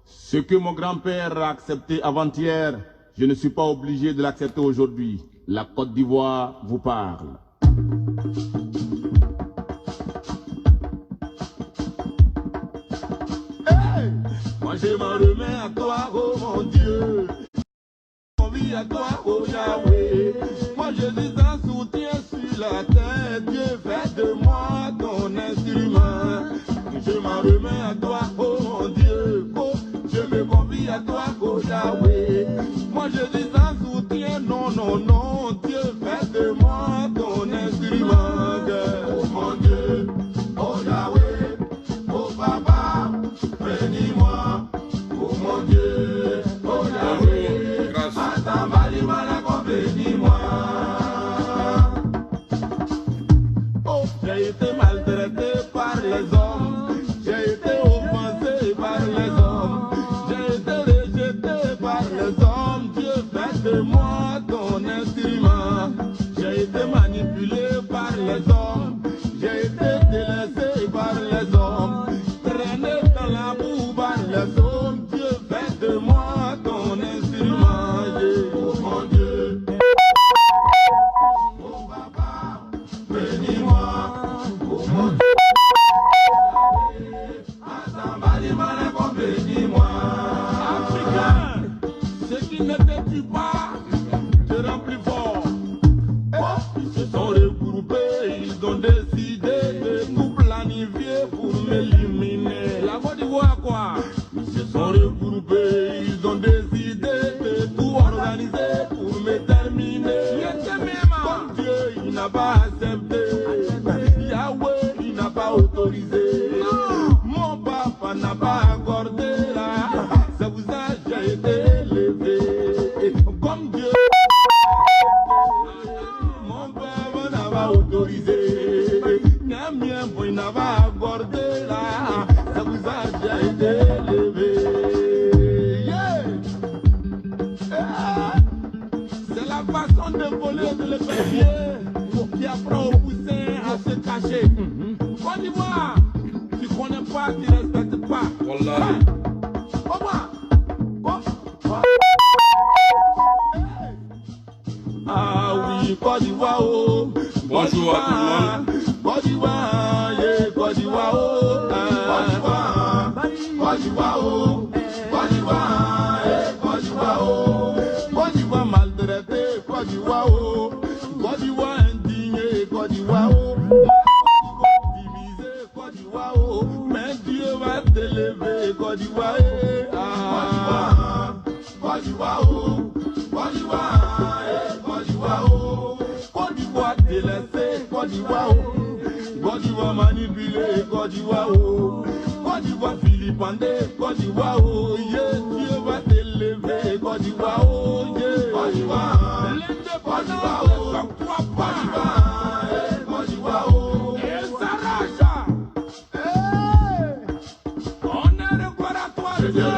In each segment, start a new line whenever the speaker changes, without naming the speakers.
Ce que mon grand-père a accepté avant-hier, je ne suis pas obligé de l'accepter aujourd'hui. La Côte d'Ivoire vous parle. Hey, moi je m'en remets à toi, oh mon Dieu. Envie à toi, oh Yahweh. Moi je dis un soutien sur la terre. Dieu fait de moi ton instrument. Je m'en remets à toi, oh mon Dieu. Oh, je me confie à toi, oh Yahweh. Moi je dis un soutien, non, non, non. Dieu fait de moi ton instrument. Oh mon Dieu, oh Yahweh, oh Papa, bénis-moi. Oh mon Dieu, oh Yahweh, Atambali Malako, bénis-moi. Oh, j'ai été maltraité par les hommes, j'ai été offensé par les hommes, j'ai été rejeté par les hommes. Dieu fait de moi ton instrument. J'ai été manipulé par les hommes, j'ai été délaissé par les hommes, traîné dans la boue par les hommes. Dieu fait de moi ton instrument. Yeah. Oh mon Dieu, oh Papa, bénis-moi. Oh mon Dieu, Atambali Malako, bénis-moi. Africain, ce qui ne te tue pas te rend plus fort. Ils se sont regroupés, ils ont décidé de tout planifier pour m'éliminer. La Côte d'Ivoire quoi? Ils se sont regroupés, ils ont décidé de tout organiser pour me terminer. Comme Dieu, il n'a pas accepté. Yahweh, il n'a pas autorisé. Mon papa n'a pas accordé là. C'est pour ça que j'ai été élevé. Comme Dieu, mon papa n'a pas autorisé. Mien, il n'a pas accordé là. C'est pour ça que j'ai été élevé. Yeah. C'est la façon de voler de l'épervier qui apprend au poussin à se cacher. Côte d'Ivoire, tu connais pas, tu respectes pas.
Voilà.
Ah oui, Côte d'Ivoire, oh.
Bonjour à tout le monde.
Côte d'Ivoire, yeah, Côte d'Ivoire, oh. Côte d'Ivoire, oh. Côte d'Ivoire, yeah, Côte d'Ivoire, oh. Côte d'Ivoire maltraité, Côte d'Ivoire, oh. Côte d'Ivoire indigné, Côte d'Ivoire, oh. Divisé, Côte d'Ivoire, oh. Mais Dieu va t'élever, Côte d'Ivoire, Côte d'Ivoire, oh. Côte d'Ivoire, Côte d'Ivoire, oh. Côte d'Ivoire délaissé, Côte d'Ivoire, oh. Côte d'Ivoire manipulé, Côte d'Ivoire, oh. Côte d'Ivoire filipendé, Côte d'Ivoire, oh. Yeah, Dieu va t'élever, Côte d'Ivoire, oh. Yeah. Côte d'Ivoire, l'indépendance, ça croit pas. Côte d'Ivoire, oh. Et Saracha, hey. On est encore à toi, Dieu.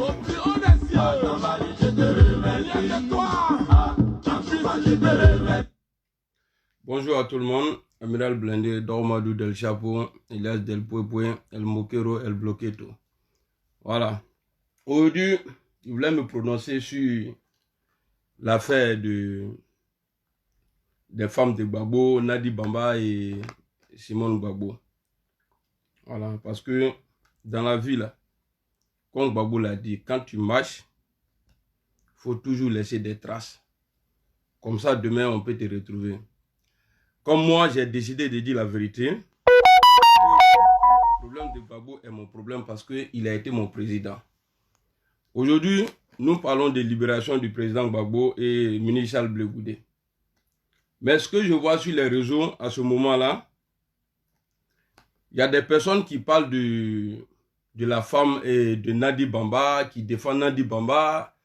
Au plus haut des cieux, je te remercie. Rien de toi, tu puisses libérer.
Bonjour à tout le monde. Amiral Blindé, Dormadou del Chapeau, Elias del Puepue, El Moquero, El Bloqueto. Voilà. Aujourd'hui, je voulais me prononcer sur l'affaire des femmes de Gbagbo, Nadi Bamba et Simone Gbagbo. Voilà. Parce que dans la vie, là, comme Gbagbo l'a dit, quand tu marches, il faut toujours laisser des traces. Comme ça, demain, on peut te retrouver. Comme moi, j'ai décidé de dire la vérité. Le problème de Gbagbo est mon problème parce qu'il a été mon président. Aujourd'hui, nous parlons de libération du président Gbagbo et ministre Charles Blé Goudé. Mais ce que je vois sur les réseaux à ce moment-là, il y a des personnes qui parlent de la femme et de Nadi Bamba, qui défendent Nadi Bamba.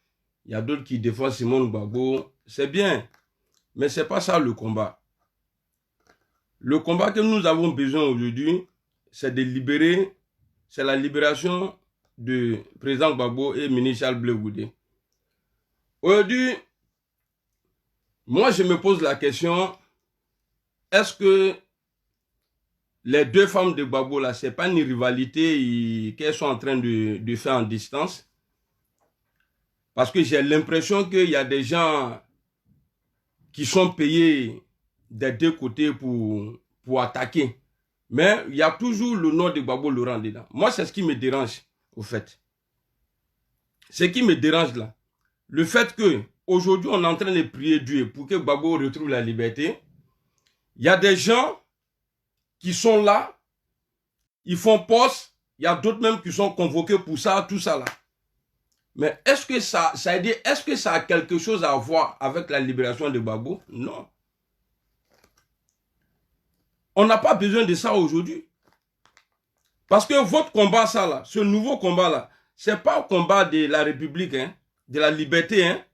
Il y a d'autres qui défendent Simone Gbagbo. C'est bien, mais ce n'est pas ça le combat. Le combat que nous avons besoin aujourd'hui, c'est de libérer, c'est la libération du président Gbagbo et ministre Charles Blé Goudé. Aujourd'hui, moi je me pose la question, est-ce que les deux femmes de Gbagbo, là, ce n'est pas une rivalité qu'elles sont en train de faire en distance. Parce que j'ai l'impression qu'il y a des gens qui sont payés des deux côtés pour attaquer. Mais il y a toujours le nom de Gbagbo Laurent dedans. Moi, c'est ce qui me dérange, au fait. Ce qui me dérange là, le fait que aujourd'hui on est en train de prier Dieu pour que Gbagbo retrouve la liberté. Il y a des gens qui sont là, ils font poste, il y a d'autres même qui sont convoqués pour ça, tout ça là. Mais est-ce que est-ce que ça a quelque chose à voir avec la libération de Gbagbo? Non. On n'a pas besoin de ça aujourd'hui. Parce que votre combat, ça là, ce nouveau combat là, c'est pas le combat de la République, hein, de la liberté, hein.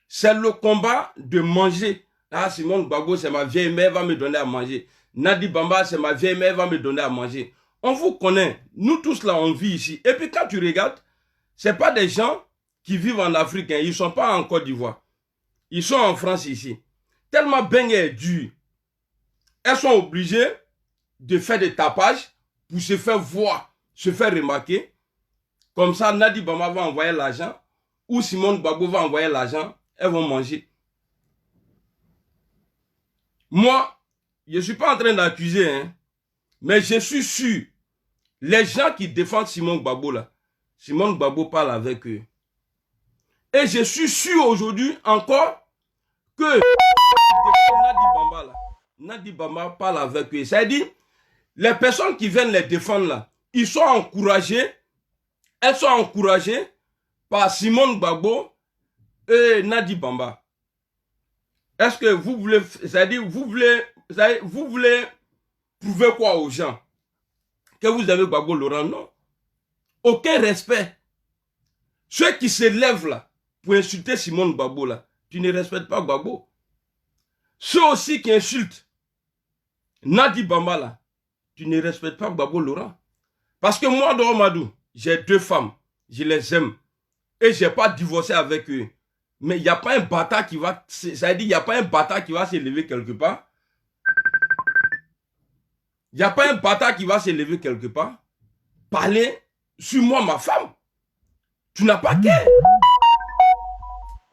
C'est le combat de manger. Ah, Simone Gbagbo, c'est ma vieille mère, va me donner à manger. Nadi Bamba, c'est ma vieille mère, va me donner à manger. On vous connaît. Nous tous là, on vit ici. Et puis quand tu regardes, ce pas des gens qui vivent en Afrique, hein. Ils ne sont pas en Côte d'Ivoire. Ils sont en France ici. Tellement Bengue est dur. Elles sont obligées de faire des tapages pour se faire voir, se faire remarquer. Comme ça, Nadi Bamba va envoyer l'argent ou Simone Gbagbo va envoyer l'argent. Elles vont manger. Moi, je ne suis pas en train d'accuser, hein, mais je suis sûr, les gens qui défendent Simone Gbagbo là, Simone Gbagbo parle avec eux. Et je suis sûr aujourd'hui encore que Nadi Bamba parle avec eux. C'est-à-dire, les personnes qui viennent les défendre là, ils sont encouragés, elles sont encouragées par Simone Gbagbo et Nadi Bamba. Est-ce que vous voulez, c'est-à-dire, vous voulez prouver quoi aux gens? Que vous avez Gbagbo Laurent? Non. Aucun respect. Ceux qui se lèvent là, pour insulter Simone Gbagbo là, tu ne respectes pas Gbagbo. Ceux aussi qui insultent Nadi Bamba là, tu ne respectes pas Gbagbo Laurent. Parce que moi, Doro Madou, j'ai deux femmes, je les aime. Et je n'ai pas divorcé avec eux. Mais il n'y a pas un bâtard qui va, c'est-à-dire, il n'y a pas un bâtard qui va s'élever quelque part. Il n'y a pas un bâtard qui va s'élever quelque part. Parler sur moi, ma femme. Tu n'as pas qu'à.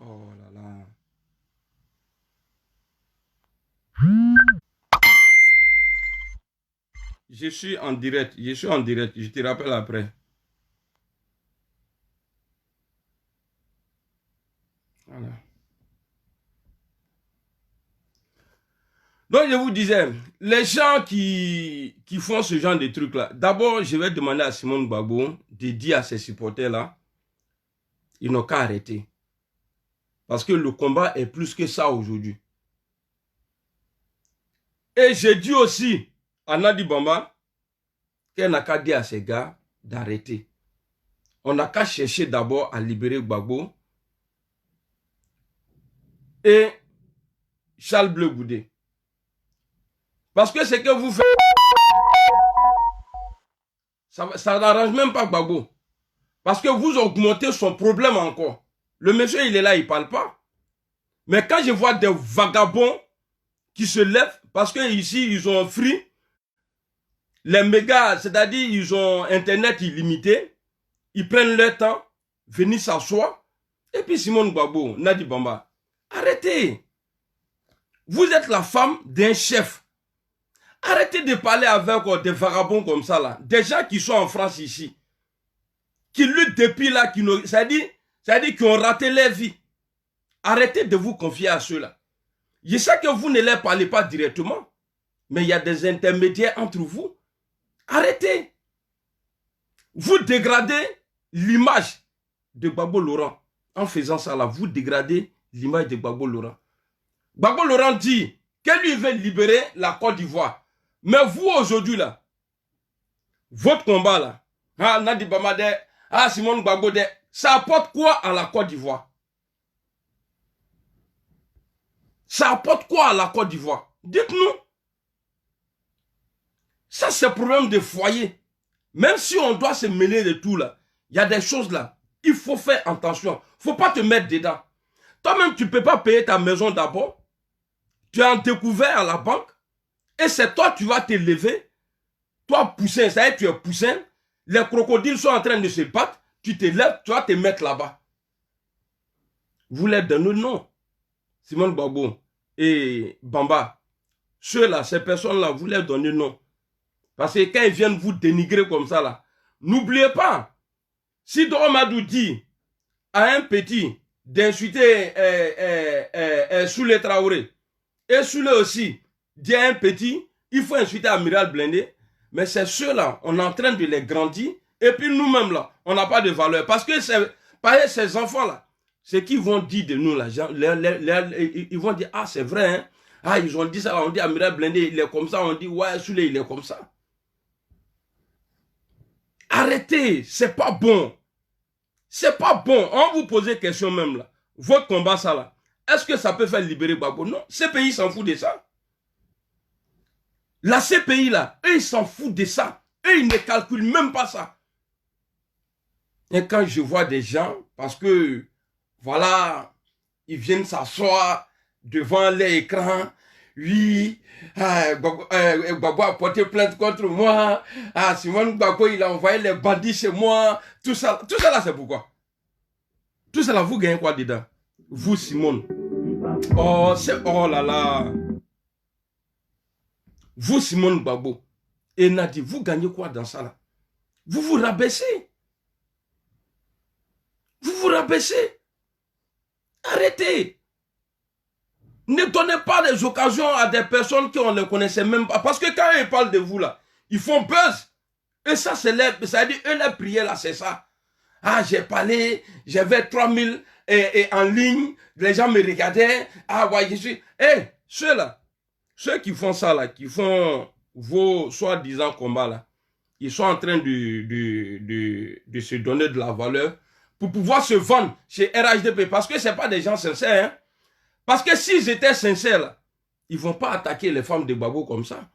Oh là là. Je suis en direct. Je te rappelle après. Voilà. Donc je vous disais, les gens qui font ce genre de trucs là, d'abord je vais demander à Simone Gbagbo de dire à ses supporters là, ils n'ont qu'à arrêter. Parce que le combat est plus que ça aujourd'hui. Et j'ai dit aussi à Nadi Bamba qu'elle n'a qu'à dire à ces gars d'arrêter. On n'a qu'à chercher d'abord à libérer Gbagbo et Charles Bleu Goudé. Parce que ce que vous faites, ça n'arrange même pas Gbagbo. Parce que vous augmentez son problème encore. Le monsieur, il est là, il ne parle pas. Mais quand je vois des vagabonds qui se lèvent, parce que ici, ils ont free, les mégas, c'est-à-dire, ils ont Internet illimité, ils prennent leur temps, venir s'asseoir, et puis Simone Gbagbo, Nadi Bamba, arrêtez. Vous êtes la femme d'un chef. Arrêtez de parler avec des vagabonds comme ça, là. Des gens qui sont en France ici. Qui luttent depuis là, c'est-à-dire qui ont raté leur vie. Arrêtez de vous confier à ceux-là. Je sais que vous ne leur parlez pas directement. Mais il y a des intermédiaires entre vous. Arrêtez. Vous dégradez l'image de Gbagbo Laurent. En faisant ça là, vous dégradez l'image de Gbagbo Laurent. Gbagbo Laurent dit que lui veut libérer la Côte d'Ivoire. Mais vous aujourd'hui là, votre combat là, ah, Nadi Bamba, ah, Simone Gbagbo, ça apporte quoi à la Côte d'Ivoire? Ça apporte quoi à la Côte d'Ivoire? Dites-nous. Ça, c'est le problème des foyers. Même si on doit se mêler de tout là, il y a des choses là. Il faut faire attention. Il ne faut pas te mettre dedans. Toi-même, tu ne peux pas payer ta maison d'abord. Tu as un découvert à la banque. Et c'est toi, tu vas te lever Toi, poussin, ça y est, tu es poussin. Les crocodiles sont en train de se battre. Tu te lèves, tu vas te mettre là-bas. Vous les donnez, non. Simone Gbagbo et Bamba. Ceux-là, ces personnes-là, vous les donnez, non. Parce que quand ils viennent vous dénigrer comme ça, là, n'oubliez pas, si Doromadou dit à un petit d'insulter Soulé Traoré, et Soulé aussi dit à un petit, il faut insulter Amiral Blindé, mais c'est ceux-là, on est en train de les grandir, et puis nous-mêmes là, on n'a pas de valeur. Parce que ces enfants-là, ce qu'ils vont dire de nous là, ils vont dire, ah c'est vrai, hein? Ah ils ont dit ça, on dit Amiral Blindé, il est comme ça, on dit ouais, Soulé, il est comme ça. Arrêtez, c'est pas bon. C'est pas bon. On vous pose des questions même là. Votre combat ça là, est-ce que ça peut faire libérer Gbagbo? Non, ces pays s'en foutent de ça. La CPI là, eux ils s'en foutent de ça. Eux ils ne calculent même pas ça. Et quand je vois des gens, parce que, voilà, ils viennent s'asseoir devant l'écran, oui, Gbagbo a porté plainte contre moi, Simone Gbagbo il a envoyé les bandits chez moi, tout ça là c'est pourquoi? Tout ça là, vous gagnez quoi dedans? Vous Simone. Oh là là. Vous Simone Gbagbo et Nadi, vous gagnez quoi dans ça là? Vous vous rabaissez. Vous vous rabaissez. Arrêtez. Ne donnez pas des occasions à des personnes qu'on ne connaissait même pas. Parce que quand ils parlent de vous là, ils font buzz. Et ça, ça veut dire, eux, les prières là, c'est ça. Ah, j'ai parlé, j'avais 3000 en ligne, les gens me regardaient. Ah, ouais, je suis. Eh, ceux-là, ceux qui font ça là, qui font vos soi-disant combats là, ils sont en train de se donner de la valeur pour pouvoir se vendre chez RHDP. Parce que ce n'est pas des gens sincères. Hein? Parce que s'ils étaient sincères, là, ils ne vont pas attaquer les femmes de Gbagbo comme ça.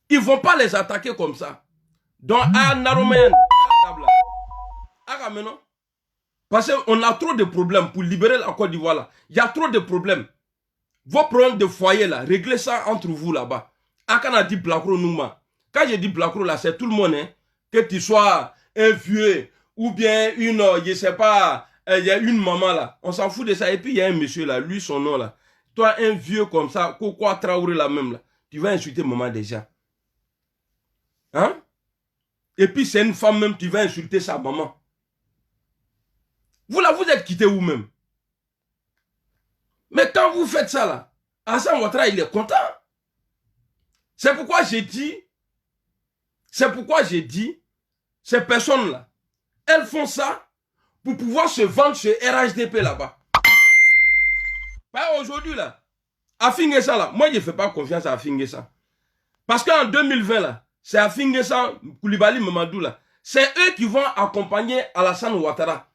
Ils ne vont pas les attaquer comme ça. Donc, à Naromen, parce qu'on a trop de problèmes pour libérer la Côte d'Ivoire là. Il y a trop de problèmes. Vos problèmes de foyer là, réglez ça entre vous là-bas. Quand on a dit Blacro Nouma, quand je dis Blacro là, c'est tout le monde, hein, que tu sois un vieux ou bien une, je sais pas, il y a une maman là, on s'en fout de ça. Et puis il y a un monsieur là, lui son nom là. Toi un vieux comme ça, quoi Traoré là même là, tu vas insulter maman déjà. Hein? Et puis c'est une femme même, tu vas insulter sa maman. Vous là, vous êtes quitté vous-même. Mais quand vous faites ça là, Alassane Ouattara il est content. C'est pourquoi j'ai dit, ces personnes là, elles font ça pour pouvoir se vendre chez RHDP là-bas. Aujourd'hui là, Afingessa là, moi je ne fais pas confiance à Afingessa. Parce qu'en 2020 là, c'est Afingessa, Koulibaly, Mamadou là, c'est eux qui vont accompagner Alassane Ouattara.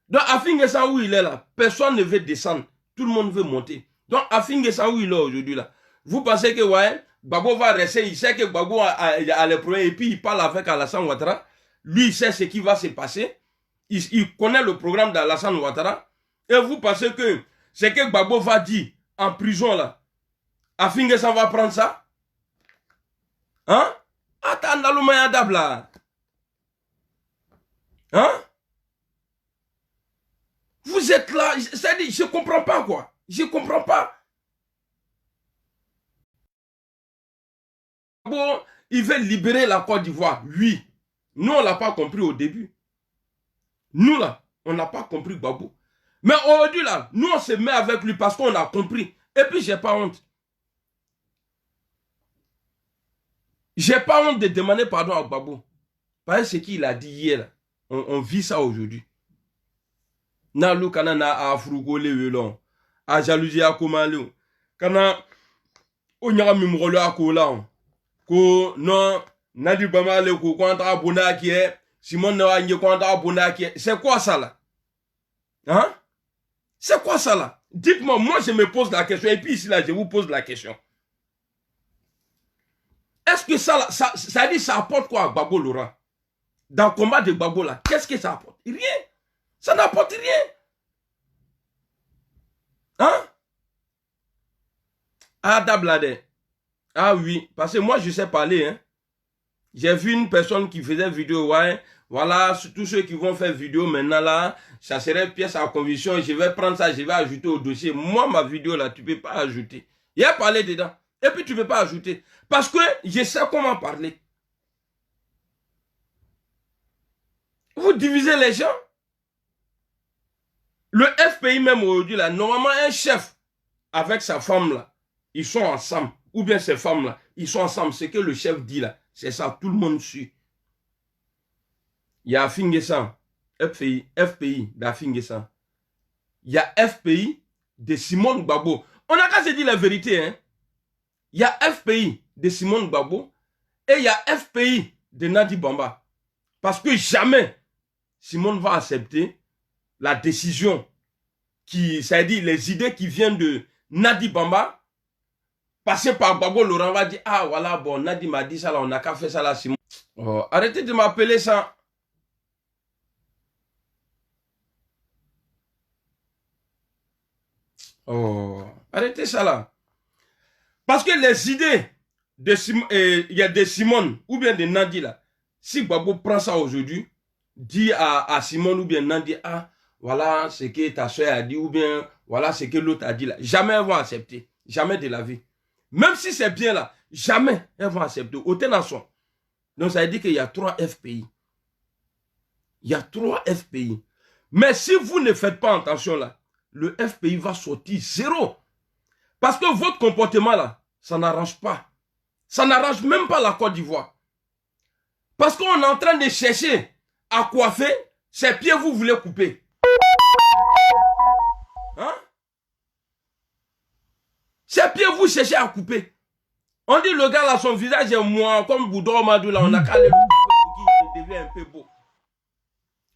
Donc Afingessa où il est là, personne ne veut descendre, tout le monde veut monter. Donc Afingessa où il est aujourd'hui là, vous pensez que ouais, Gbagbo va rester, il sait que Gbagbo a les problèmes et puis il parle avec Alassane Ouattara. Lui, il sait ce qui va se passer. Il connaît le programme d'Alassane Ouattara. Et vous pensez que ce que Gbagbo va dire en prison là, Afingessa va prendre ça? Hein? Attends, Nalouma là. Hein? Vous êtes là, c'est-à-dire, je ne comprends pas quoi. Je ne comprends pas. Bon, il veut libérer la Côte d'Ivoire. Oui. Nous, on ne l'a pas compris au début. Nous, là, on n'a pas compris Gbagbo. Mais aujourd'hui, là, nous, on se met avec lui parce qu'on a compris. Et puis, je n'ai pas honte. Je n'ai pas honte de demander pardon à Gbagbo. Parce que ce qu'il a dit hier, là, on vit ça aujourd'hui. Na lu kana na afrugo le welon. A jalousie à komale. Kana o nyaka mi mugolo akola. Ko non na du bamale ko kontra bona qui est Simon na anye kontra bona qui est. C'est quoi ça là? Hein? C'est quoi ça là? Dites-moi, moi je me pose la question et puis ici là je vous pose la question. Est-ce que ça là, ça dit ça apporte quoi à Gbagbo Laurent? Dans le combat de Gbagbo là, qu'est-ce que ça apporte? Rien. Ça n'apporte rien. Hein? Adablade. Ah oui, parce que moi, je sais parler. Hein. J'ai vu une personne qui faisait vidéo, ouais. Voilà, tous ceux qui vont faire vidéo maintenant là, ça serait pièce à conviction. Je vais prendre ça, je vais ajouter au dossier. Moi, ma vidéo là, tu ne peux pas ajouter. Il y a parlé dedans. Et puis, tu ne peux pas ajouter. Parce que je sais comment parler. Vous divisez les gens. Le FPI même aujourd'hui là, normalement un chef avec sa femme là, ils sont ensemble. Ou bien ces femmes là, ils sont ensemble. Ce que le chef dit là, c'est ça, tout le monde suit. Il y a Afingesan, FPI d'Afingesan. Il y a FPI de Simone Gbagbo. On n'a qu'à se dire la vérité. Hein. Il y a FPI de Simone Gbagbo et il y a FPI de Nadi Bamba. Parce que jamais Simone va accepter la décision c'est-à-dire les idées qui viennent de Nadi Bamba, passer par Gbagbo, Laurent va dire, ah voilà, bon, Nadi m'a dit ça là, on n'a qu'à faire ça là, Simone. Oh, arrêtez de m'appeler ça. Oh, arrêtez ça là. Parce que les idées de Simone ou bien de Nadi là, si Gbagbo prend ça aujourd'hui, dit à Simone ou bien Nadi, ah, voilà ce que ta soeur a dit ou bien voilà ce que l'autre a dit là, jamais elles vont accepter. Jamais de la vie. Même si c'est bien là, jamais elles vont accepter. Autant en son. Donc ça veut dire qu'il y a 3 FPI. Il y a 3 FPI. Mais si vous ne faites pas attention là, le FPI va sortir 0. Parce que votre comportement là, ça n'arrange pas. Ça n'arrange même pas la Côte d'Ivoire. Parce qu'on est en train de chercher à coiffer, ces pieds vous voulez couper. Hein? Ces pieds vous cherchez à couper. On dit le gars là, son visage est moins comme Boudou Madou là, on a calé le couper pour qu'il devienne un peu beau.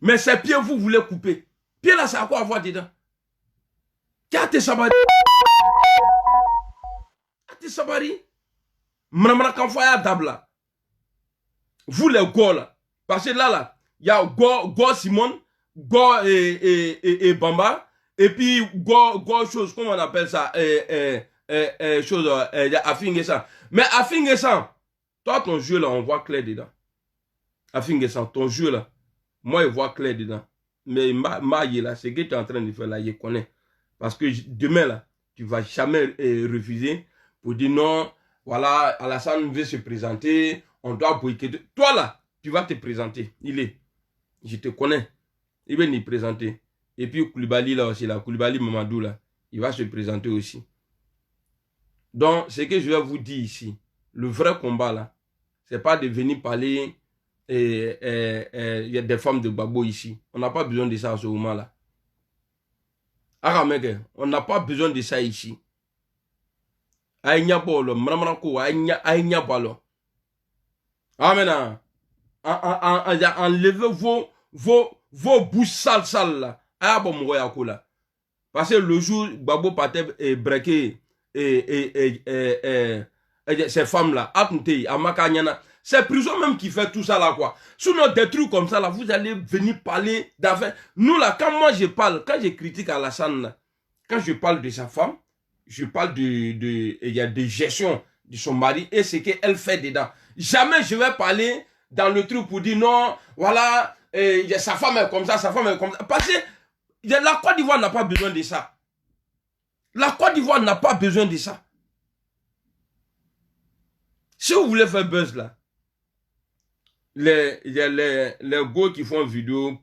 Mais ces pieds vous voulez couper. Pieds là, c'est à quoi avoir dedans? Kate Sabari. Kate Sabari. Mramana Kamfaya Dabla. Vous les Go là. Parce que là, il y a Go Simone, Go et Bamba. Et puis Go chose, comment on appelle ça? Chose Afingesan. Mais Afingesan, toi ton jeu là, on voit clair dedans. Afingesan, ton jeu là, moi je vois clair dedans. Mais Maïe là, ce que tu es en train de faire là, je connais. Parce que demain là, tu vas jamais refuser pour dire non, voilà, Alassane veut se présenter, on doit boycotter. Toi là, tu vas te présenter. Je te connais. Il va nous présenter. Et puis Koulibaly là aussi, là, Koulibaly Mamadou là, il va se présenter aussi. Donc, ce que je vais vous dire ici, le vrai combat là, c'est pas de venir parler il y a des femmes de Gbagbo ici. On n'a pas besoin de ça à ce moment là. On n'a pas besoin de ça ici. Aïnya bolo, mramranko, aïnya bolo. Amen. Enlevez vos bouches sales là. Ah bon, là. Parce que le jour, Gbagbo partait breaker ces femmes là, c'est prison même qui fait tout ça là quoi. Sinon des trucs comme ça là, vous allez venir parler d'affaires. Nous là, quand moi je parle, quand je critique Alassane là, quand je parle de sa femme, je parle il y a des gestions de son mari et ce qu'elle fait dedans. Jamais je vais parler dans le truc pour dire non, voilà, sa femme est comme ça, sa femme est comme ça. Parce que la Côte d'Ivoire n'a pas besoin de ça. La Côte d'Ivoire n'a pas besoin de ça. Si vous voulez faire buzz là, les gars qui font vidéo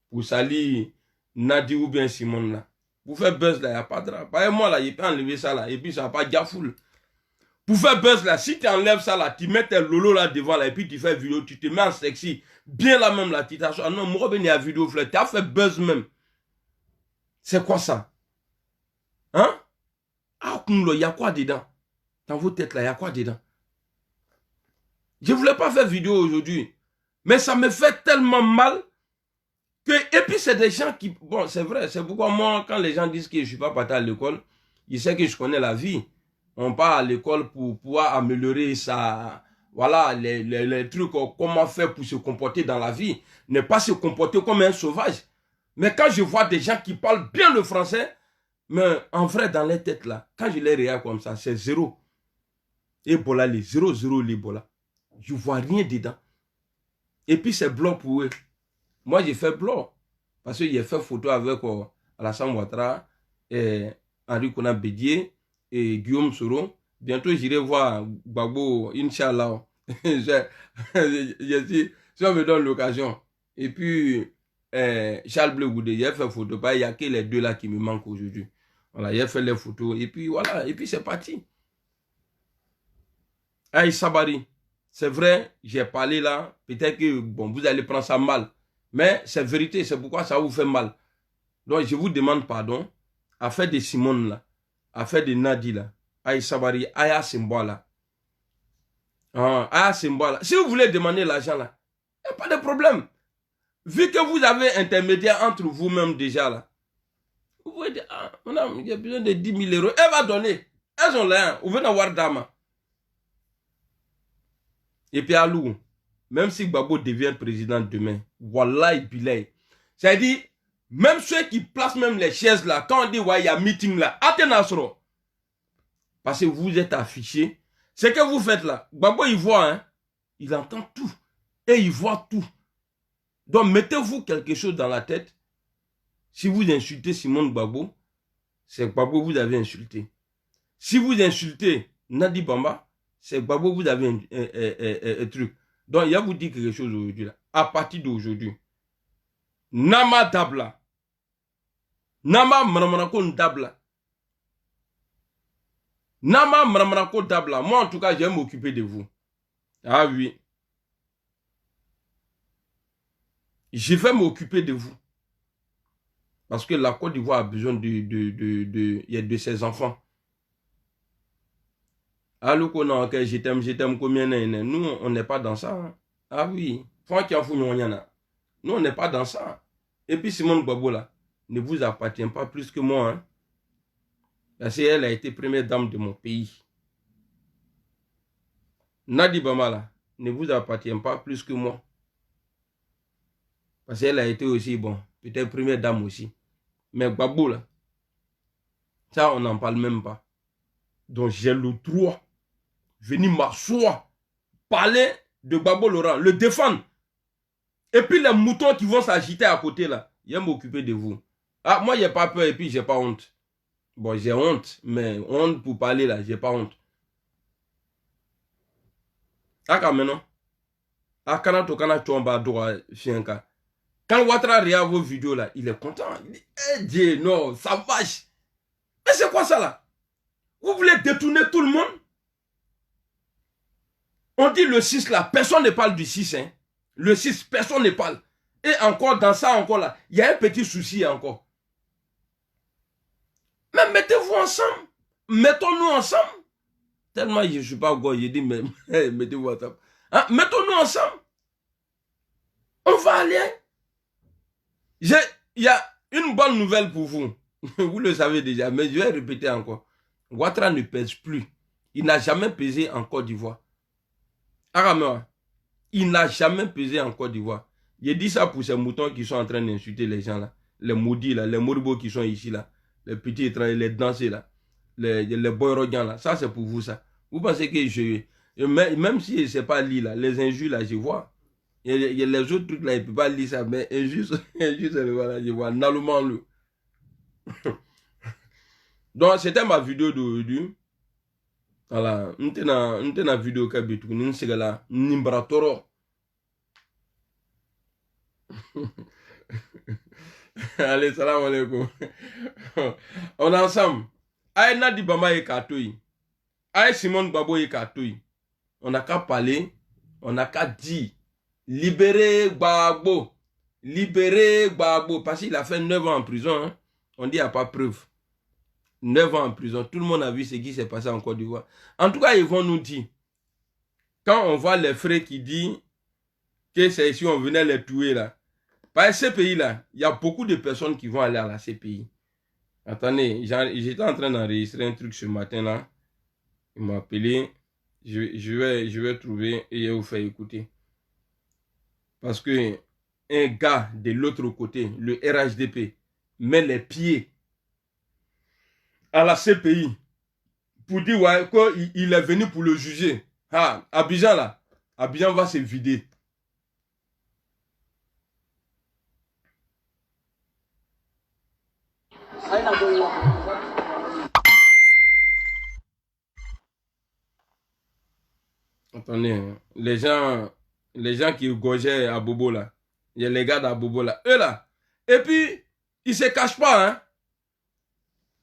pour salir Nadi ou bien Simone là, pour faire buzz là, il n'y a pas de drap. Par exemple, moi là, il peut enlever ça là, et puis ça va pas gafoule. Pour faire buzz là, si tu enlèves ça là, tu mets tes lolo là devant là, et puis tu fais vidéo, tu te mets en sexy, bien là même là, tu t'assois. Non, moi ben il y a vidéo, tu as fait buzz même. C'est quoi ça? Hein? Ah, il y a quoi dedans? Dans vos têtes là, il y a quoi dedans? Je ne voulais pas faire vidéo aujourd'hui. Mais ça me fait tellement mal. Et puis c'est des gens qui... Bon, c'est vrai. C'est pourquoi moi, quand les gens disent que je ne suis pas parti à l'école, ils savent que je connais la vie. On part à l'école pour pouvoir améliorer ça. Voilà, les trucs, comment faire pour se comporter dans la vie. Ne pas se comporter comme un sauvage. Mais quand je vois des gens qui parlent bien le français, mais en vrai, dans les têtes là, quand je les regarde comme ça, c'est 0. Ebola, les 0-0 l'Ebola. Je ne vois rien dedans. Et puis c'est blanc pour eux. Moi, j'ai fait blanc. Parce que j'ai fait photo avec Alassane Ouattara, Henri Konan Bédié et Guillaume Soro. Bientôt, j'irai voir Gbagbo, Inch'Allah. Si on me donne l'occasion. Et puis, Charles Bleu Goudé, j'ai fait photo. Il n'y a que les deux là qui me manquent aujourd'hui. Voilà, j'ai fait les photos. Et puis, voilà. Et puis, c'est parti. Aïe Sabari, c'est vrai, j'ai parlé là. Peut-être que, bon, vous allez prendre ça mal. Mais c'est vérité, c'est pourquoi ça vous fait mal. Donc, je vous demande pardon. Affaire de Simone là. Affaire de Nadi là. Aïe Sabari, Aya Simba là. Aya Simba là. Si vous voulez demander l'argent là, il n'y a pas de problème. Vu que vous avez intermédiaire entre vous-même déjà là. Vous pouvez dire, ah, madame, j'ai besoin de 10 000 euros. Elle va donner. Elles ont l'air. Vous venez avoir dame. Et puis à Lou, même si Gbagbo devient président demain, voilà, c'est-à-dire, même ceux qui placent même les chaises là, quand on dit, ouais, il y a meeting là, Athénasro. Parce que vous êtes affichés. Ce que vous faites là, Gbagbo, il voit, hein, il entend tout. Et il voit tout. Donc, mettez-vous quelque chose dans la tête. Si vous insultez Simone Gbagbo, c'est Gbagbo que vous avez insulté. Si vous insultez Nadi Bamba, c'est Gbagbo, vous avez un truc. Donc, il y a vous dire quelque chose aujourd'hui. À partir d'aujourd'hui, Nama Dabla. Nama Mramanako Dabla. Nama Mramanako Dabla. Moi, en tout cas, je vais m'occuper de vous. Ah oui. Je vais m'occuper de vous. Parce que la Côte d'Ivoire a besoin de ses enfants. Alors que je t'aime combien nous, on n'est pas dans ça. Hein. Ah oui. Nous, on n'est pas dans ça. Et puis Simone Gbagbo là, ne vous appartient pas plus que moi. Hein. Parce qu'elle a été première dame de mon pays. Nadi Bamba là, ne vous appartient pas plus que moi. Parce qu'elle a été aussi, bon, peut-être première dame aussi. Mais Gbagbo là, ça on n'en parle même pas. Donc j'ai le droit venir m'asseoir, parler de Gbagbo Laurent, le défendre. Et puis les moutons qui vont s'agiter à côté là, ils vont m'occuper de vous. Ah, moi j'ai pas peur et puis j'ai pas honte. Bon, j'ai honte, mais honte pour parler là, j'ai pas honte. Ah, quand maintenant, ah, quand Ouattara regarde vos vidéos là, il est content. Il dit, eh Dieu, non, ça vache. Mais c'est quoi ça là? Vous voulez détourner tout le monde? On dit le 6 là, personne ne parle du 6. Hein. Le 6, personne ne parle. Et encore dans ça, encore là, il y a un petit souci encore. Mais mettez-vous ensemble. Mettons-nous ensemble. Tellement je ne suis pas goy, j'ai dit, mais mettez-vous ensemble. Hein? Mettons-nous ensemble. On va aller. Il y a une bonne nouvelle pour vous. Vous le savez déjà, mais je vais répéter encore. Ouattara ne pèse plus. Il n'a jamais pesé en Côte d'Ivoire. Aramea, il n'a jamais pesé en Côte d'Ivoire. J'ai dit ça pour ces moutons qui sont en train d'insulter les gens là. Les maudits là, les moribos qui sont ici là. Les petits étrangers, les dansés là. Les boyrogans là. Ça c'est pour vous ça. Vous pensez que même si c'est pas lire là, les injures là, je vois. Il y a les autres trucs là, il ne peut pas lire ça. Mais injures, voilà, je vois. Nalement le. Donc c'était ma vidéo d'aujourd'hui. Voilà, nous sommes dans la vidéo que nous sommes là, Nimbaratoro. Allez, salam alaikum. On est ensemble. Aïe Nadi Bamba et Katoui. Aïe Simone Gbagbo et Katoui. On n'a qu'à parler, on n'a qu'à dire. Libérez Gbagbo. Libérez Gbagbo. Parce qu'il a fait 9 ans en prison. Hein. On dit qu'il n'y a pas preuve. 9 ans en prison. Tout le monde a vu ce qui s'est passé en Côte d'Ivoire. En tout cas, ils vont nous dire. Quand on voit les frères qui disent que c'est ici on venait les tuer là. Par ces pays-là, il y a beaucoup de personnes qui vont aller à la CPI. Attendez, j'étais en train d'enregistrer un truc ce matin-là. Il m'a appelé. Je vais trouver et je vais vous faire écouter. Parce que un gars de l'autre côté, le RHDP, met les pieds à la CPI pour dire ouais, qu'il est venu pour le juger. Ah, Abidjan là, Abidjan va se vider. Attendez, hein. Les gens qui gorgeaient à Bobo là, il y a les gars d'Abobo là, eux là. Et puis, ils se cachent pas, hein.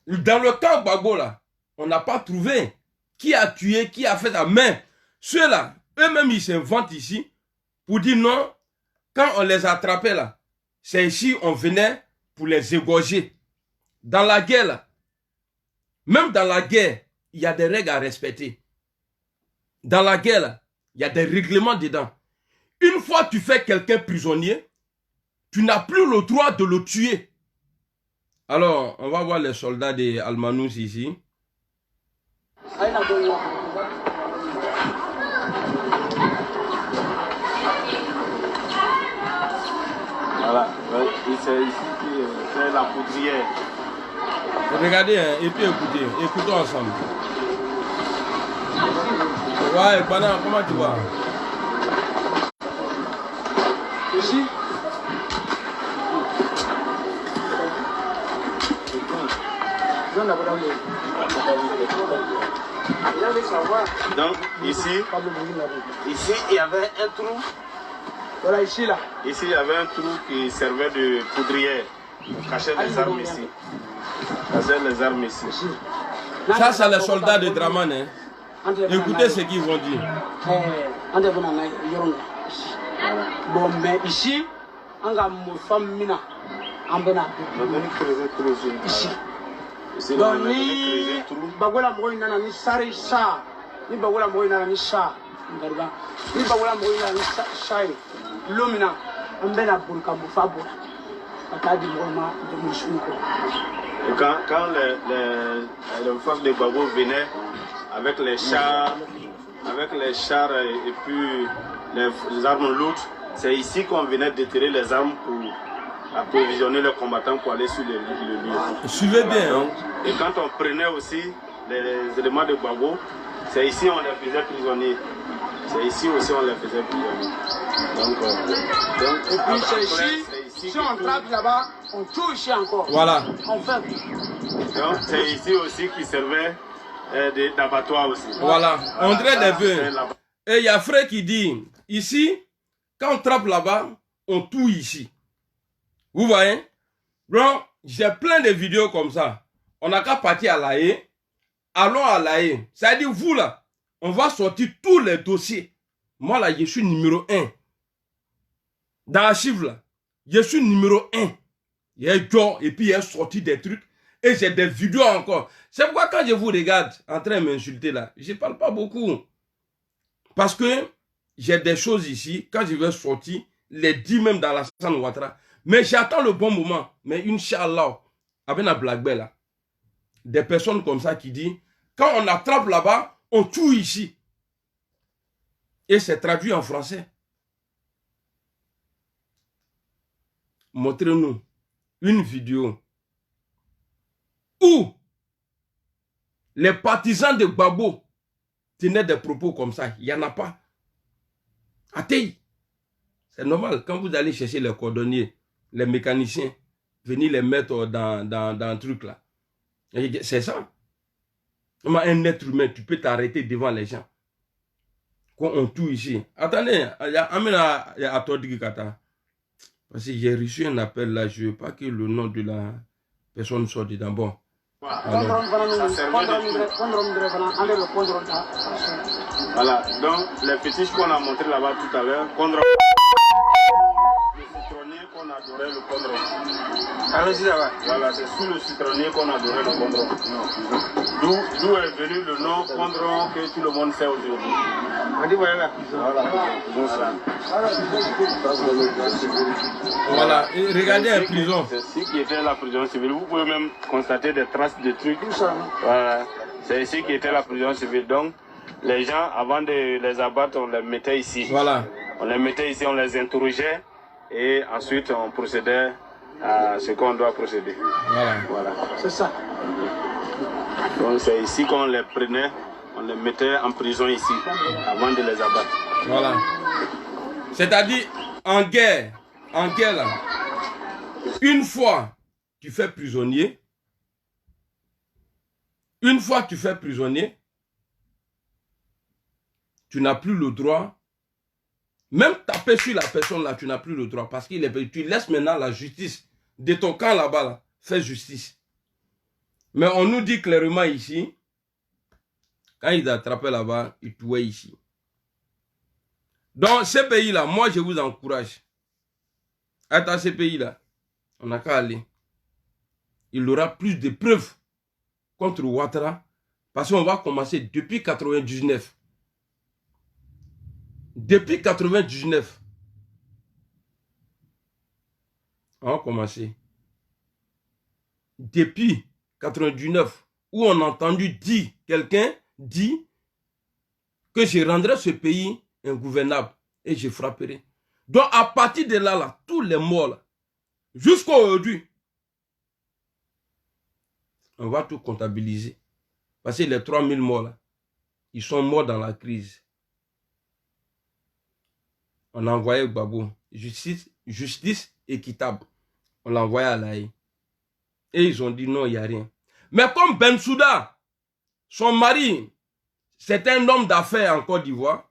Dans le camp Gbagbo là, on n'a pas trouvé qui a tué, qui a fait la main. Ceux-là, eux-mêmes, ils s'inventent ici pour dire non, quand on les attrapait là, c'est ici on venait pour les égorger. Dans la guerre là, même dans la guerre, il y a des règles à respecter. Dans la guerre là, il y a des règlements dedans. Une fois que tu fais quelqu'un prisonnier, tu n'as plus le droit de le tuer. Alors, on va voir les soldats des Almanous ici.
Voilà, c'est ici qui fait la poudrière.
Regardez, hein, et puis écoutons ensemble. Ouais, Bana, comment tu vas?
Ici.
Donc ici, il y avait un trou.
Voilà, ici là.
Ici, il y avait un trou qui servait de poudrière. On cachait les armes ici. On cachait les armes ici.
Ça, c'est les soldats de Draman. Hein. Écoutez ce qu'ils vont dire.
Bon, mais ici, on a une femme mina. On va ici. Donc, ni Bagola Moïna ni Sari Sa, ni Bagola Moïna ni Sa, ni Bagola Moïna ni Sa, Lumina, on va la Burka Mufabo.
Et quand les femmes de Gbagbo venaient avec les chars et puis les armes lourdes, c'est ici qu'on venait déterrer les armes pour approvisionner les combattants pour aller sur le lieu.
Suivez bien.
Donc, et quand on prenait aussi les éléments de Gbagbo, c'est ici on les faisait prisonniers. C'est ici aussi on les faisait prisonniers. Donc,
et puis c'est ici, si on trappe là-bas, on tue ici encore.
Voilà.
On fait.
Donc c'est ici aussi qui servait d'abattoir aussi.
Voilà, on dirait des vœux. Et il y a frère qui dit, ici, quand on trappe là-bas, on tue ici. Vous voyez? Donc, j'ai plein de vidéos comme ça. On n'a qu'à partir à La Haye. Allons à La Haye. C'est-à-dire, vous là, on va sortir tous les dossiers. Moi là, je suis numéro 1. Dans l'archive là, je suis numéro 1. Il y a Joe, et puis il y a sorti des trucs. Et j'ai des vidéos encore. C'est pourquoi quand je vous regarde en train de m'insulter là, je ne parle pas beaucoup. Parce que j'ai des choses ici, quand je vais sortir, les 10 même dans la San Ouattara. Mais j'attends le bon moment. Mais Inch'Allah, avec la blague là, des personnes comme ça qui disent, quand on attrape là-bas, on tue ici. Et c'est traduit en français. Montrez-nous une vidéo où les partisans de Gbagbo tenaient des propos comme ça. Il n'y en a pas. Athée. C'est normal. Quand vous allez chercher les cordonniers, les mécaniciens, venir les mettre dans un truc là. C'est ça. Un être humain, tu peux t'arrêter devant les gens. Quand on tue ici. Attendez, il y a Atodi Kata. Parce que j'ai reçu un appel là, je ne veux pas que le nom de la personne soit dedans. Bon.
Alors, voilà, donc les fétiches qu'on a montré là-bas tout à l'heure, le citronnier qu'on adorait le condron.
Allons-y là-bas.
Voilà, c'est sous le citronnier qu'on adorait le condron. D'où est venu le nom condron que tout le monde sait aujourd'hui.
On dit voilà la prison.
Voilà, et regardez la prison.
C'est ici qui était la prison civile. Vous pouvez même constater des traces de trucs. Voilà, c'est ici qui était la prison civile. Donc, les gens, avant de les abattre, on les mettait ici.
Voilà.
On les mettait ici, on les interrogeait et ensuite on procédait à ce qu'on doit procéder.
Voilà.
Voilà.
C'est ça.
Donc c'est ici qu'on les prenait, on les mettait en prison ici, avant de les abattre.
Voilà. C'est-à-dire, en guerre là, une fois tu fais prisonnier, tu n'as plus le droit, même taper sur la personne là, tu n'as plus le droit, parce que tu laisses maintenant la justice de ton camp là-bas, là, faire justice. Mais on nous dit clairement ici, quand ils attrapaient là-bas, ils tuaient ici. Dans ces pays-là, moi je vous encourage. Dans ces pays-là, on n'a qu'à aller. Il aura plus de preuves contre Ouattara, parce qu'on va commencer depuis 99. Depuis 99, on va commencer. Depuis 99, où on a entendu dire, quelqu'un dit que je rendrai ce pays ingouvernable et je frapperai. Donc à partir de là, tous les morts là, jusqu'à aujourd'hui, on va tout comptabiliser. Parce que les 3000 morts là, ils sont morts dans la crise. On a envoyé Gbagbo, justice équitable. On l'a envoyé à l'AE. Et ils ont dit non, il n'y a rien. Mais comme Bensouda, son mari, c'est un homme d'affaires en Côte d'Ivoire.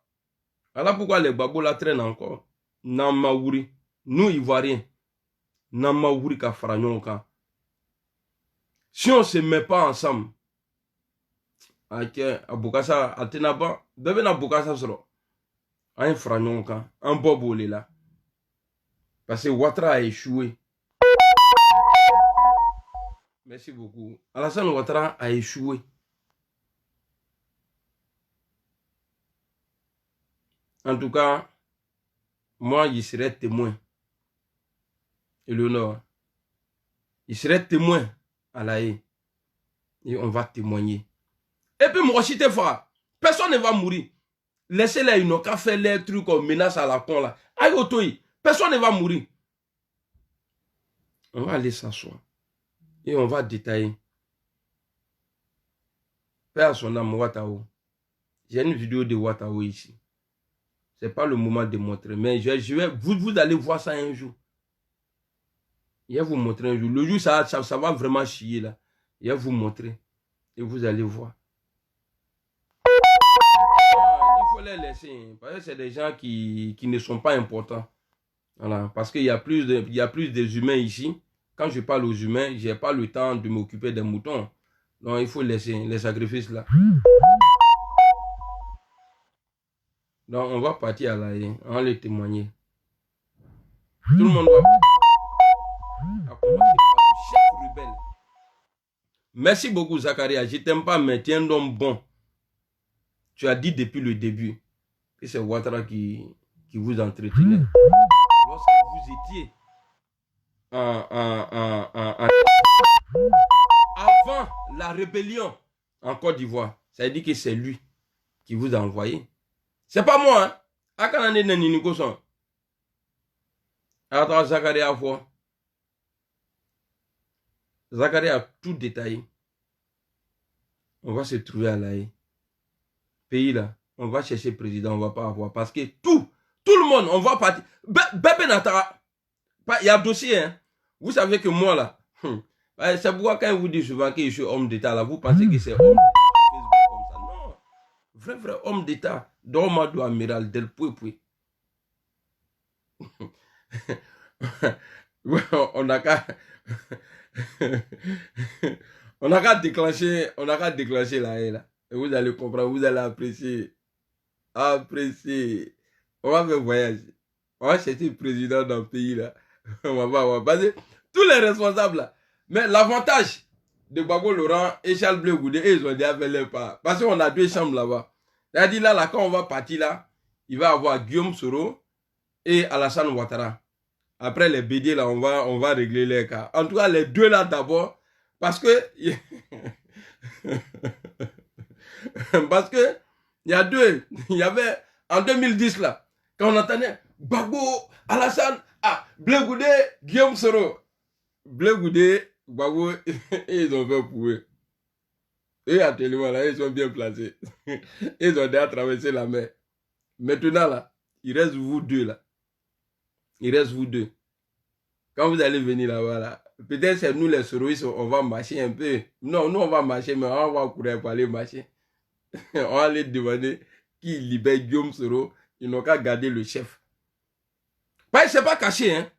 Alors pourquoi les Gbagbo la traînent encore? Namaouri. Nous, Ivoiriens. Namaouri ka Franyonka. Si on ne se met pas ensemble, à Bokassa, à Tenaba, bébé na Bokassa sera. Un Franyonka, un Bobolé là. Parce que Ouattara a échoué. Merci beaucoup. Alassane Ouattara a échoué. En tout cas, moi, je serai témoin. Eleonore, il serait témoin à la haie. Et on va témoigner. Et puis, moi aussi, personne ne va mourir. Laissez-les, ils n'ont qu'à faire les trucs comme menace à la con là. Aïe, autoï, personne ne va mourir. On va aller s'asseoir. Et on va détailler. Père son âme, Ouattao. J'ai une vidéo de Ouattao ici. Ce n'est pas le moment de montrer. Mais vous allez voir ça un jour. Je vais vous montrer un jour. Le jour, ça va vraiment chier là. Je vais vous montrer. Et vous allez voir. Il faut les laisser. Parce que c'est des gens qui ne sont pas importants. Voilà. Parce qu'il y a plus des humains ici. Quand je parle aux humains, je n'ai pas le temps de m'occuper des moutons. Donc il faut laisser les sacrifices là. Donc on va partir à la haie. On va les témoigner. Tout le monde va à commencer par le chef rebelle. Merci beaucoup Zakaria. Je ne t'aime pas, mais tu es un homme bon. Tu as dit depuis le début que c'est Ouattara qui vous entretenait. Lorsque vous étiez avant la rébellion en Côte d'Ivoire, ça veut dire que c'est lui qui vous a envoyé. C'est pas moi, hein. Akanane nani nikoson. Attends, Zakaria a foi. Zakaria a tout détaillé. On va se trouver à la haie. Pays là, on va chercher président, on va pas avoir. Parce que tout le monde, on va partir. Bébé Natara. Il y a dossier, hein. Vous savez que moi là, c'est pourquoi quand vous dites souvent que je suis homme d'État là, vous pensez que c'est homme d'État comme ça. Non. Vrai homme d'État. Dormado amiral del Pouépoué. On n'a qu'à déclencher la haine là. Et vous allez comprendre, vous allez apprécier. On va faire voyage. On va chercher le président dans le pays là. On va passer tous les responsables là. Mais l'avantage de Gbagbo Laurent et Charles Blé Goudé, ils ont déjà fait leur part. Parce qu'on a 2 chambres là-bas. C'est-à-dire là, quand on va partir là, il va avoir Guillaume Soro et Alassane Ouattara. Après les BD là, on va régler les cas. En tout cas, les 2 là d'abord. Parce que il y a 2. Il y avait en 2010 là, quand on entendait Gbagbo, Alassane, Blé Goudé, Guillaume Soro. Blé Goudé, Gbagbo, ils ont fait pour eux. Eux, actuellement, là, ils sont bien placés. Ils ont déjà traversé la mer. Maintenant, là, il reste vous deux, là. Il reste vous deux. Quand vous allez venir là-bas, là, peut-être c'est nous les souris, on va marcher un peu. Non, nous, on va marcher, mais on va courir pour aller marcher. On va aller demander qui libère Guillaume Soro. Ils n'ont qu'à garder le chef. C'est pas caché, hein.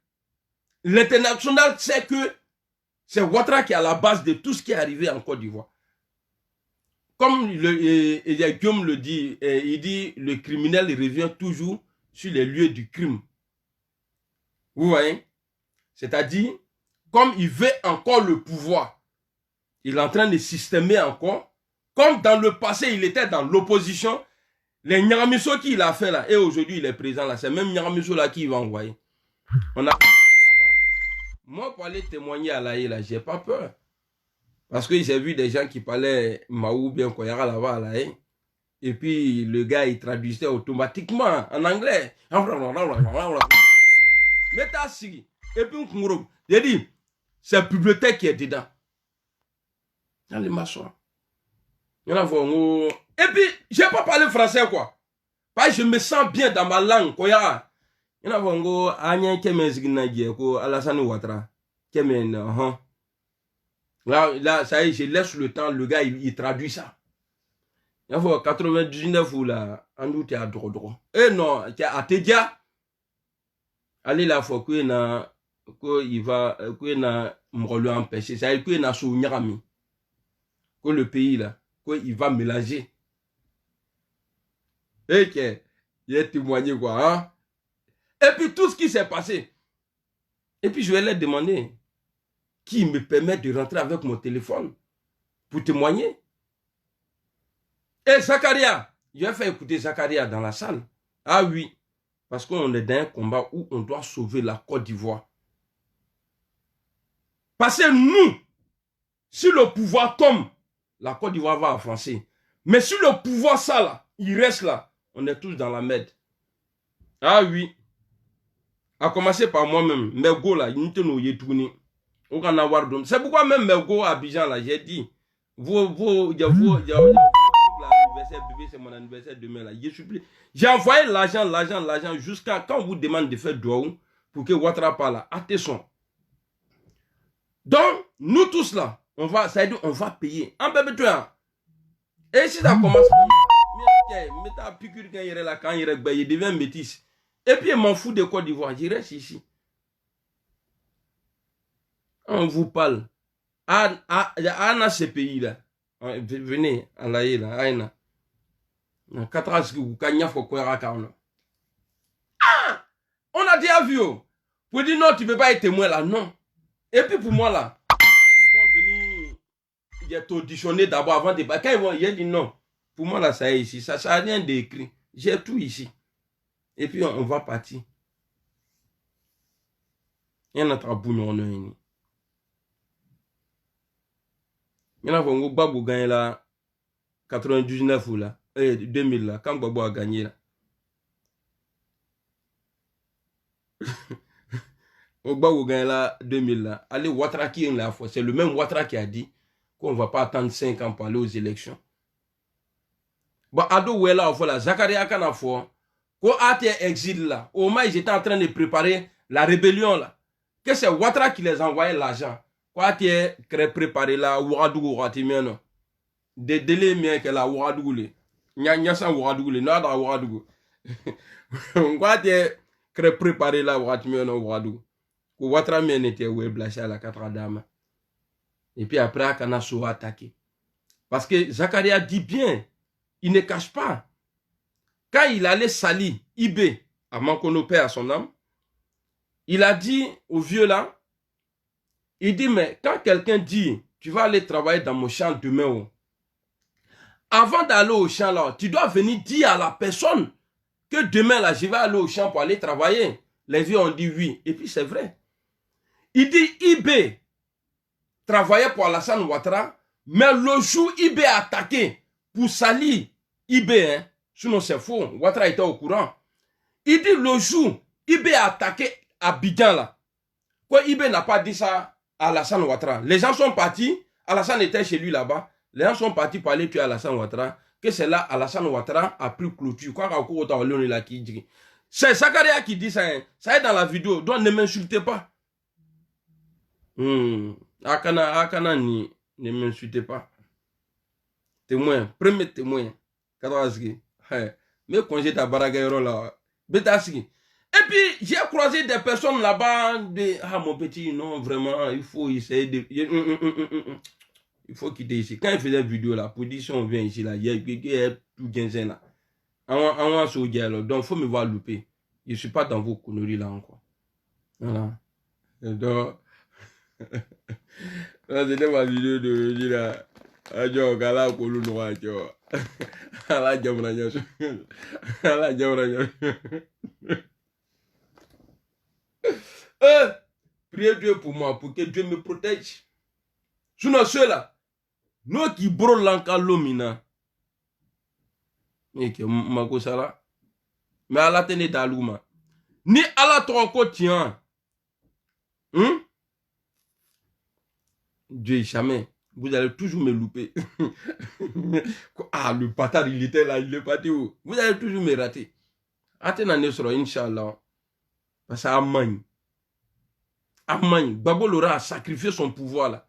L'international sait que c'est Ouattara qui est à la base de tout ce qui est arrivé en Côte d'Ivoire. Comme Guillaume le dit, il dit le criminel revient toujours sur les lieux du crime. Vous voyez? C'est-à-dire, comme il veut encore le pouvoir, il est en train de systémer encore. Comme dans le passé, il était dans l'opposition. Les Nyaramiso qu'il a fait là, et aujourd'hui il est présent là, c'est même Nyaramiso là qui va envoyer. On a... Moi, pour aller témoigner à l'AE là, j'ai pas peur. Parce que j'ai vu des gens qui parlaient Maou bien Koyara là-bas à l'AE. Et puis le gars il traduisait automatiquement en anglais. Métassi. Et puis j'ai dit, c'est la bibliothèque qui est dedans. Allez m'asseoir. Et puis, je n'ai pas parlé français quoi. Parce que je me sens bien dans ma langue. Koyara. Il y a Alassane Ouattara. Là, ça y est, je laisse le temps, le gars, il traduit ça. Il y a 99 ou là, en doute, à droit. Et non, à Tedia, allez là, faut qu'il va, qu'il va me empêcher. Ça y est, qu'il va sous Nyarami. Que le pays là, qu'il va mélanger. Et qu'il a témoigné quoi, hein. Et puis tout ce qui s'est passé. Et puis je vais leur demander qui me permet de rentrer avec mon téléphone pour témoigner. Et Zakaria, je vais faire écouter Zakaria dans la salle. Ah oui, parce qu'on est dans un combat où on doit sauver la Côte d'Ivoire. Parce que nous, si le pouvoir tombe, la Côte d'Ivoire va avancer. Mais si le pouvoir ça là, il reste là, on est tous dans la merde. Ah oui. A commencer par moi-même, Mergo là, il nous y tourner. On va en avoir d'autres. C'est pourquoi même Mergo à Abidjan là, j'ai dit, l'anniversaire bébé, c'est mon anniversaire demain là. J'ai envoyé l'argent, jusqu'à quand on vous demande de faire Douaou pour que Ouattara parle là. Attention. Donc, nous tous là, on va payer. En bébé toi. Et si ça commence, mais ta piqûre quand il est là, quand il devient métis. Et puis, je m'en fous de Côte d'Ivoire. Je reste ici. On vous parle. À ce pays-là. Venez, à l'Aïe, là. Aïna. 4 ans, on a déjà vu. Pour dire non, tu ne peux pas être témoin là. Non. Et puis, pour moi, là, ils vont venir t'auditionner d'abord avant de. Quand ils vont, ils disent non. Pour moi, là, ça est ici. Ça n'a rien d'écrit. J'ai tout ici. Et puis on va partir. Il y en a très bon nom. Il y en a qui ont gagné là 99 ou là 2000 là quand Gbagbo a gagné là. Gbagbo a gagné là 2000 là. Allez Ouattara qui est la fois, c'est le même Ouattara qui a dit qu'on ne va pas attendre 5 ans pour aller aux élections. Bon ado ouais là voilà Zakaria kana fois. Quand AT exil là, au moins ils étaient en train de préparer la rébellion là. Que c'est Ouattara qui les envoyait l'argent. Quand AT préparé là, Ouagadougou Ratimiano. Des délais miens que la Ouagadougou. Nyasa Ouagadougou, nada Ouagadougou. Quand AT préparé là, Ratimiano Ouagadougou. Ouattara mien était blaché à la 4 dames. Et puis après, Kanaso a attaqué. Parce que Zakaria dit bien, il ne cache pas. Quand il allait salir Ibé à Mankono Père à son âme, il a dit au vieux là, il dit, mais quand quelqu'un dit, tu vas aller travailler dans mon champ demain, avant d'aller au champ là, tu dois venir dire à la personne que demain là, je vais aller au champ pour aller travailler. Les vieux ont dit oui. Et puis c'est vrai. Il dit, Ibé travaillait pour Alassane Ouattara, mais le jour Ibé a attaqué pour salir Ibé, hein, sinon c'est faux, Ouattara était au courant. Il dit le jour, Ibé a attaqué Abidjan là. Quoi, Ibé n'a pas dit ça à Alassane Ouattara. Les gens sont partis, Alassane était chez lui là-bas. Les gens sont partis pour aller tuer Alassane Ouattara. Que c'est là, Alassane Ouattara a pris clôture. Quoi qu'on là qui dit. C'est Sakaria qui dit ça. Hein. Ça est dans la vidéo. Donc ne m'insultez pas. Akana ni ne m'insultez pas. Témoin, premier témoin. Mais quand j'étais à Baragayro là, Betaski. Et puis j'ai croisé des personnes là-bas. Ah mon petit, non vraiment, il faut essayer de. Il faut quitter ici. Quand il faisait une vidéo là, pour dire si on vient ici là, il y a tout gain là. Donc il faut me voir louper. Je ne suis pas dans vos conneries là encore. Voilà. Donc, c'était ma vidéo de dire là. Ajo gala ko lu no ajo. Ala jamra nyo. Ala jamra nyo. Priez Dieu pour moi, pour que Dieu me protège. Sinon ceux-là, nous qui brûlent l'encalomina. Et que mako sala. Mais ala tene daluma. Ni ala ton quotidien. Dieu jamais. Vous allez toujours me louper. Ah, le bâtard, il était là, il est parti où? Vous allez toujours me rater. Attendez, Inch'Allah. Parce que Amagne. Gbagbo Laurent a sacrifié son pouvoir là.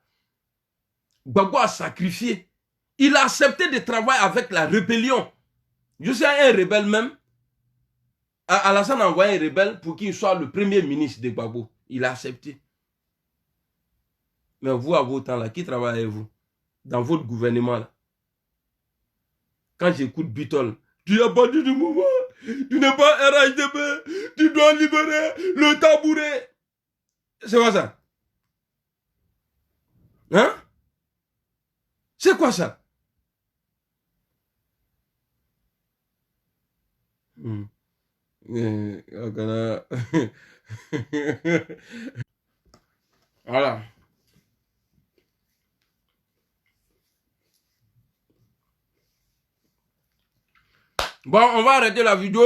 Gbagbo a sacrifié. Il a accepté de travailler avec la rébellion. Je suis un rebelle même. Alassane a envoyé un rebelle pour qu'il soit le premier ministre de Gbagbo. Il a accepté. Mais vous, à vos temps là, qui travaille avec vous? Dans votre gouvernement là. Quand j'écoute Bitol, tu n'as pas dit du mouvement, tu n'es pas RHDP, tu dois libérer le tabouret. C'est quoi ça? Hein? C'est quoi ça? Voilà. Bon, on va arrêter la vidéo.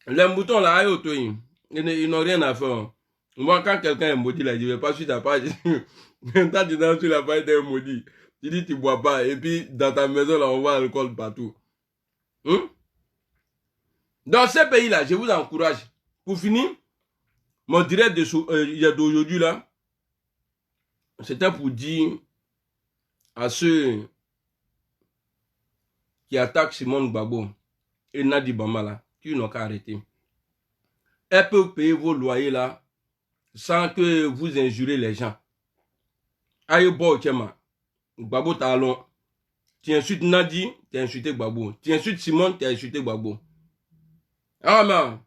Les moutons là, ils n'ont rien à faire. Moi, quand quelqu'un est maudit, là, je ne vais pas sur ta page. Quand tu es sur la page d'un maudit, tu dis tu ne bois pas. Et puis, dans ta maison, là, on voit l'alcool partout. Dans ces pays-là, je vous encourage. Pour finir, mon direct d'aujourd'hui, là, c'était pour dire à ceux qui attaquent Simone Gbagbo et Nadi Bama, là, qui n'ont qu'à arrêter. Elle peut payer vos loyers, là, sans que vous injurez les gens. Aïe, bon, tiens, Gbagbo talon. Tu insultes Nadi, tu as insulté Gbagbo. Tu insultes Simone, tu as insulté Gbagbo. Ah, mais,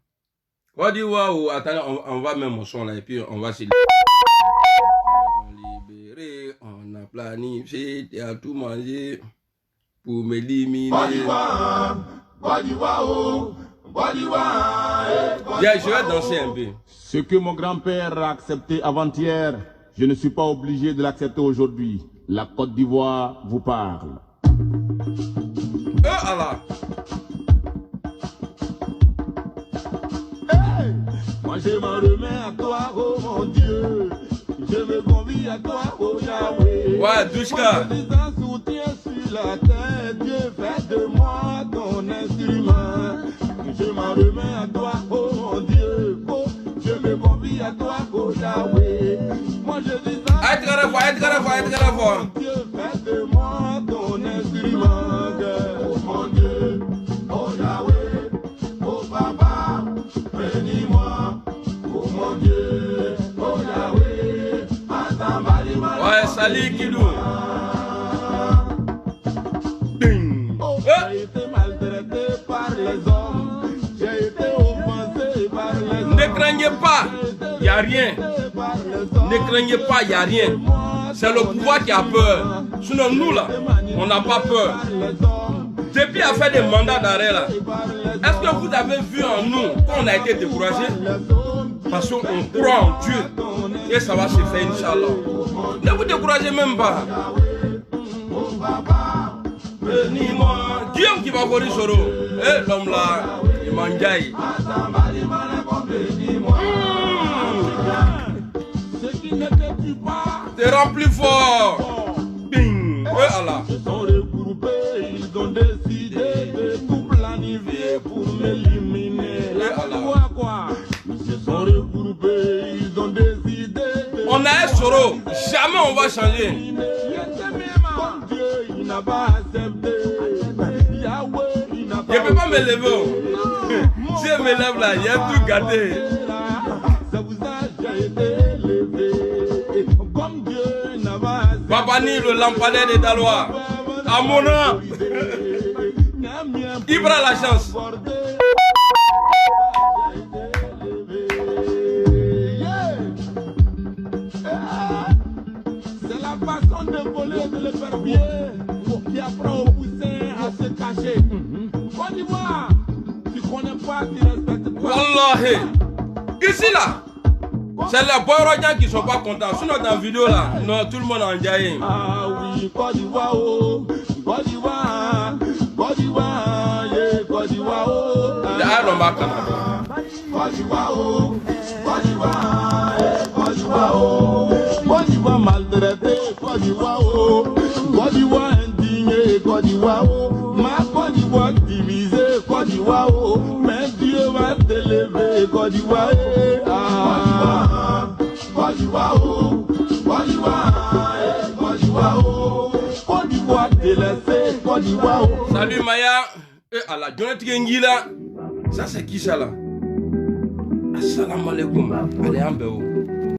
on dit, waouh, attendez, on va mettre mon son là, et puis on va se libérer. On a planifié, tu as tout mangé pour m'éliminer. Je vais danser un peu.
Ce que mon grand-père a accepté avant-hier, je ne suis pas obligé de l'accepter aujourd'hui. La Côte d'Ivoire vous parle.
Allah.
Hey! Moi je m'en remets à toi, oh mon Dieu. Je me confie à toi, oh Yahweh.
Ouais, Douchka.
Moi je dis un soutien sur la terre. Dieu, fais de moi ton instrument. Je m'en remets à toi, oh mon Dieu. Oh, je me confie à toi, oh Yahweh. Moi je dis ça.
Aïe,
Dieu, fais de moi ton instrument. Oh mon Dieu, oh Yahweh, oh Papa, bénis-moi. Oh mon Dieu, oh Yahweh,
ouais, salut Kidou.
Oh, j'ai été maltraité par les hommes. J'ai été offensé par les hommes.
Ne craignez pas, il n'y a rien. Ne craignez pas, il n'y a rien. C'est le pouvoir qui a peur. Sinon, nous là, on n'a pas peur. Depuis à faire des mandats d'arrêt là, est-ce que vous avez vu en nous qu'on a été découragés? Parce qu'on croit en Dieu et ça va se faire, Inch'Allah. Ne vous découragez même pas. Guillaume qui va courir sur l'eau. Eh, l'homme là, il m'enjaille. T'es rempli fort. Bing. Eh, Allah.
Ils sont regroupés, ils ont décidé de tout planifier pour m'éliminer. Quoi? Ils se sont regroupés, ils ont décidé de...
On a un soro, jamais on va changer.
Comme Dieu, il n'a pas accepté. Yahweh, il n'a pas...
Je ne peux pas me lever. Si je me lève là, il y a tout gâté.
Ça vous a déjà été élevé. Comme Dieu n'a pas accepté.
Babani, le lampadaire des Dalois. À mon nom. Il prend la chance.
C'est la façon de voler de l'épervier qui apprend au poussin à se cacher. Côte d'Ivoire, tu connais pas, tu respectes pas.
Wallahi. Ici là, c'est les Boyrodjan qui ne sont pas contents. Sinon dans la vidéo là, non, tout le monde en jaillit.
Ah oui, Côte d'Ivoire, oh, Côte d'Ivoire, Côte d'Ivoire, yeah, Côte d'Ivoire, oh. Côte d'Ivoire, oh, Côte d'Ivoire, Côte d'Ivoire, oh. Côte d'Ivoire maltraité, Côte d'Ivoire, oh. Côte d'Ivoire indigné, Côte d'Ivoire, oh. Ma Côte d'Ivoire divisée, Côte d'Ivoire, oh. Mais Dieu va t'élever, Côte d'Ivoire, ah. Côte d'Ivoire, oh. Côte d'Ivoire, Côte d'Ivoire, oh. Côte d'Ivoire délaissée, Côte d'Ivoire, oh.
Salut Maya. Et à la Jonathan Ngila. Ça c'est qui ça là? Assalamu alaikum. Allez, en